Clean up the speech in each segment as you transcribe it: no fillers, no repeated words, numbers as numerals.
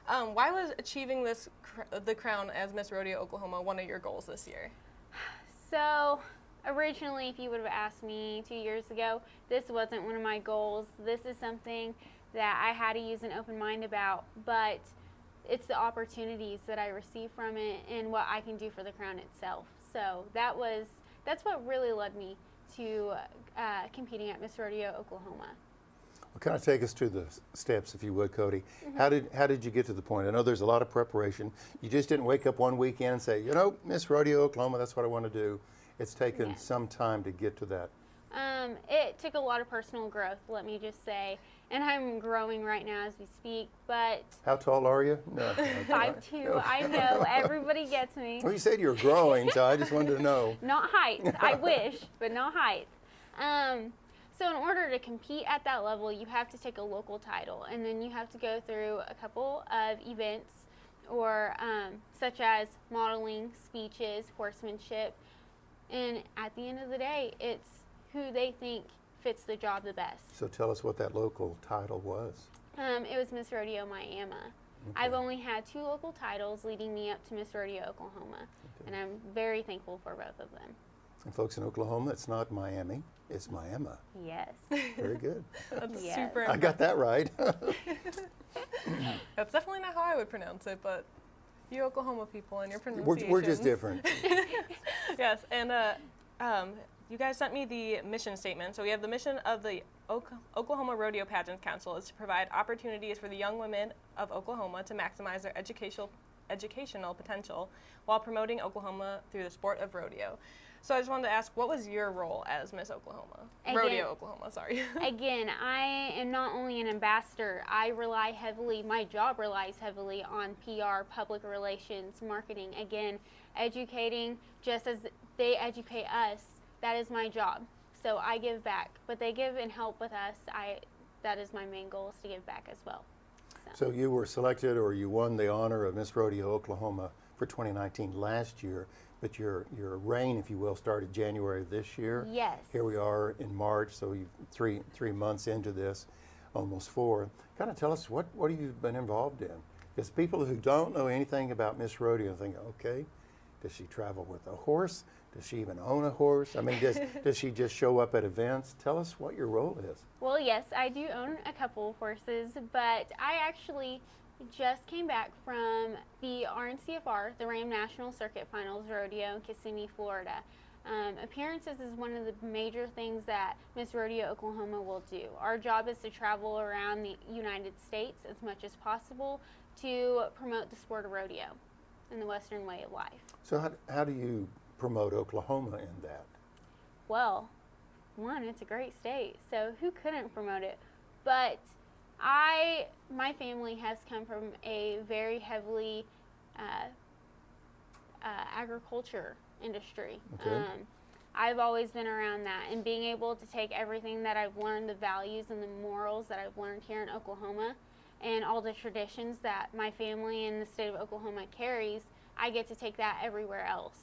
Why was achieving the crown as Miss Rodeo Oklahoma one of your goals this year? So, originally, if you would have asked me 2 years ago, this wasn't one of my goals. This is something that I had to use an open mind about, but it's the opportunities that I receive from it and what I can do for the crown itself. So that's what really led me to competing at Miss Rodeo Oklahoma. Well, kind of take us to the steps, if you would, Kodi. How did you get to the point? I know there's a lot of preparation. You just didn't wake up one weekend and say, you know, Miss Rodeo Oklahoma, that's what I want to do. It's taken some time to get to that. It took a lot of personal growth, let me just say, and I'm growing right now as we speak. But how tall are you? No, 5'2". I know everybody gets me. Well, you said you were growing, so I just wanted to know. Not height. I wish, but not height. So in order to compete at that level, you have to take a local title, and then you have to go through a couple of events, or such as modeling, speeches, horsemanship, and at the end of the day, it's who they think fits the job the best. So tell us what that local title was. It was Miss Rodeo Miami. Okay. I've only had 2 local titles leading me up to Miss Rodeo Oklahoma, and I'm very thankful for both of them. And folks in Oklahoma, it's not Miami, it's Miami. Yes. Very good. That's super impressive. I got that right. That's definitely not how I would pronounce it, but you Oklahoma people and your pronunciation. We're just different. Yes, and you guys sent me the mission statement. So we have the mission of the Oklahoma Rodeo Pageant Council is to provide opportunities for the young women of Oklahoma to maximize their educational potential while promoting Oklahoma through the sport of rodeo. So I just wanted to ask, what was your role as Miss Oklahoma? Rodeo Oklahoma, sorry. Again, I am not only an ambassador, my job relies heavily on PR, public relations, marketing. Again, educating, just as they educate us, that is my job. So I give back, but they give and help with us. That is my main goal, is to give back as well. So you were selected, or you won the honor of Miss Rodeo Oklahoma for 2019 last year, but your reign, if you will, started January of this year. Yes. Here we are in March, so you've three months into this, almost 4. Kind of tell us what have you been involved in? Because people who don't know anything about Miss Rodeo think, okay, does she travel with a horse? Does she even own a horse? I mean, does she just show up at events? Tell us what your role is. Well, yes, I do own a couple of horses, but I actually just came back from the RNCFR, the Ram National Circuit Finals Rodeo in Kissimmee, Florida. Appearances is one of the major things that Miss Rodeo Oklahoma will do. Our job is to travel around the United States as much as possible to promote the sport of rodeo and the Western way of life. So how do you promote Oklahoma in that? Well, one, it's a great state, so who couldn't promote it? But my family has come from a very heavily agriculture industry. Okay. I've always been around that, and being able to take everything that I've learned, the values and the morals that I've learned here in Oklahoma, and all the traditions that my family in the state of Oklahoma carries, I get to take that everywhere else.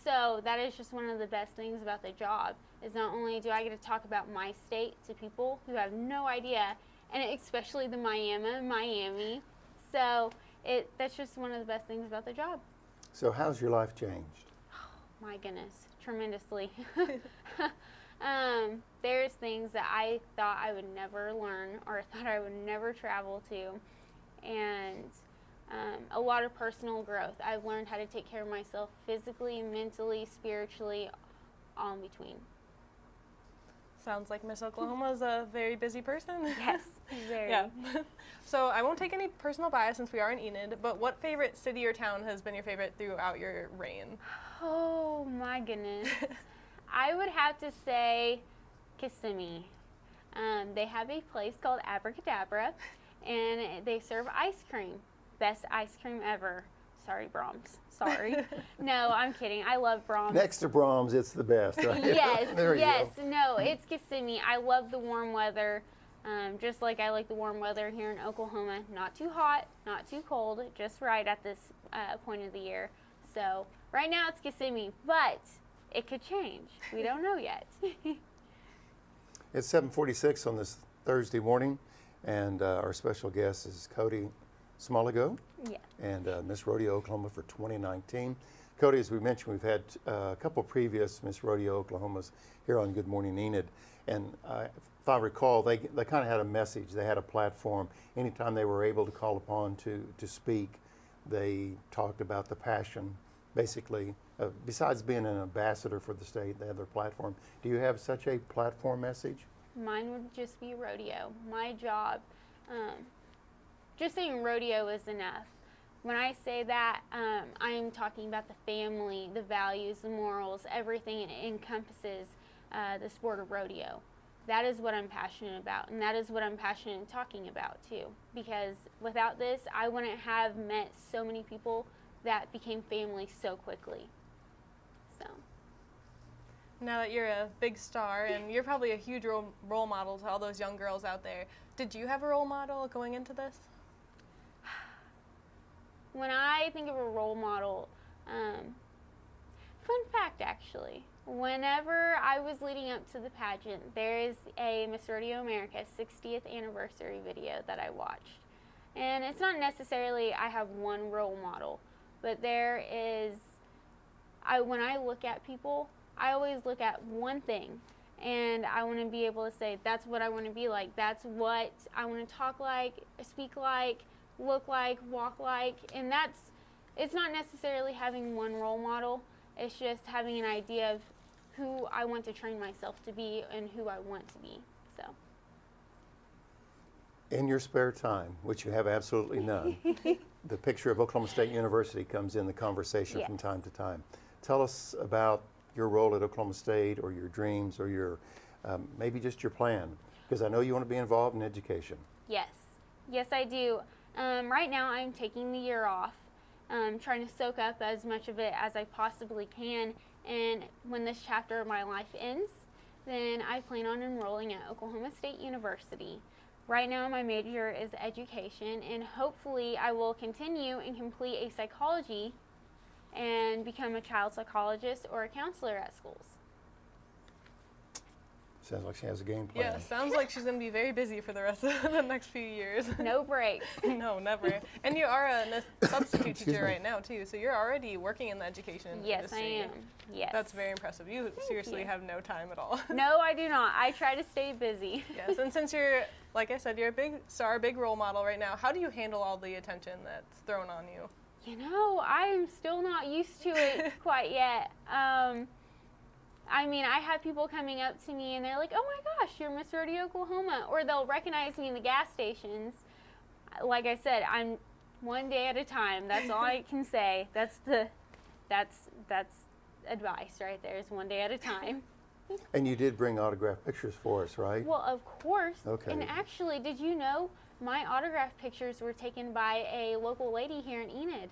So that is just one of the best things about the job, is not only do I get to talk about my state to people who have no idea, and especially the Miami. So that's just one of the best things about the job. So how's your life changed? Oh, my goodness, tremendously. There's things that I thought I would never learn or thought I would never travel to, and a lot of personal growth. I've learned how to take care of myself physically, mentally, spiritually, all in between. Sounds like Miss Oklahoma is a very busy person. Yes, very. Yeah. So I won't take any personal bias since we are in Enid, but what favorite city or town has been your favorite throughout your reign? Oh my goodness. I would have to say Kissimmee. They have a place called Abracadabra, and they serve ice cream. Best ice cream ever. Sorry, Brahms. Sorry. No, I'm kidding. I love Brahms. Next to Brahms, it's the best, right? Yes, There you yes. go. No, it's Kissimmee. I love the warm weather, just like I like the warm weather here in Oklahoma. Not too hot, not too cold, just right at this point of the year. So right now it's Kissimmee, but it could change. We don't know yet. It's 7:46 on this Thursday morning, and our special guest is Kodi Smalygo Yeah. and Miss Rodeo Oklahoma for 2019. Kodi, as we mentioned, we've had a couple previous Miss Rodeo Oklahomas here on Good Morning Enid, and if I recall, they kind of had a message. They had a platform. Anytime they were able to call upon to speak, they talked about the passion. Basically, besides being an ambassador for the state, they have their platform. Do you have such a platform message? Mine would just be rodeo. My job, just saying rodeo is enough. When I say that, I am talking about the family, the values, the morals, everything it encompasses the sport of rodeo. That is what I'm passionate about, and that is what I'm passionate in talking about too. Because without this, I wouldn't have met so many people that became family so quickly. So. Now that you're a big star and you're probably a huge role model to all those young girls out there, did you have a role model going into this? When I think of a role model, fun fact actually, whenever I was leading up to the pageant, there is a Miss Rodeo America 60th anniversary video that I watched. And it's not necessarily I have one role model, but there is, when I look at people, I always look at one thing, and I want to be able to say, that's what I want to be like, that's what I want to talk like, speak like, look like, walk like, and it's not necessarily having one role model, it's just having an idea of who I want to train myself to be and who I want to be, so. In your spare time, which you have absolutely none, the picture of Oklahoma State University comes in the conversation Yes. from time to time. Tell us about your role at Oklahoma State, or your dreams, or your maybe just your plan, because I know you want to be involved in education. Yes, yes I do. Right now I'm taking the year off, trying to soak up as much of it as I possibly can, and when this chapter of my life ends, then I plan on enrolling at Oklahoma State University. Right now my major is education, and hopefully I will continue and complete a psychology and become a child psychologist or a counselor at schools. Sounds like she has a game plan. Yeah, sounds like she's going to be very busy for the rest of the next few years. No breaks. No, never. And you are a substitute Excuse teacher me. right now, too, so you're already working in the education Yes, I industry. am. Yes. That's very impressive. You seriously you. have no time at all. No, I do not. I try to stay busy. Yes, and since you're, like I said, you're a big star, a big role model right now, how do you handle all the attention that's thrown on you? You know, I'm still not used to it quite yet. I mean, I have people coming up to me and they're like, oh my gosh, you're Miss Rodeo Oklahoma. Or they'll recognize me in the gas stations. Like I said, I'm one day at a time. That's all I can say. That's advice right there, is one day at a time. And you did bring autographed pictures for us, right? Well, of course. Okay. And actually, did you know my autograph pictures were taken by a local lady here in Enid,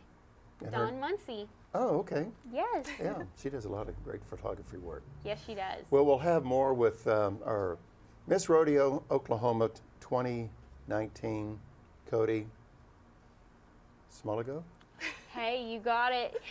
And her- Dawn Muncie. Oh, okay. Yes. Yeah, she does a lot of great photography work. Yes, she does. Well, we'll have more with our Miss Rodeo Oklahoma 2019, Kodi Smalygo. Hey, you got it.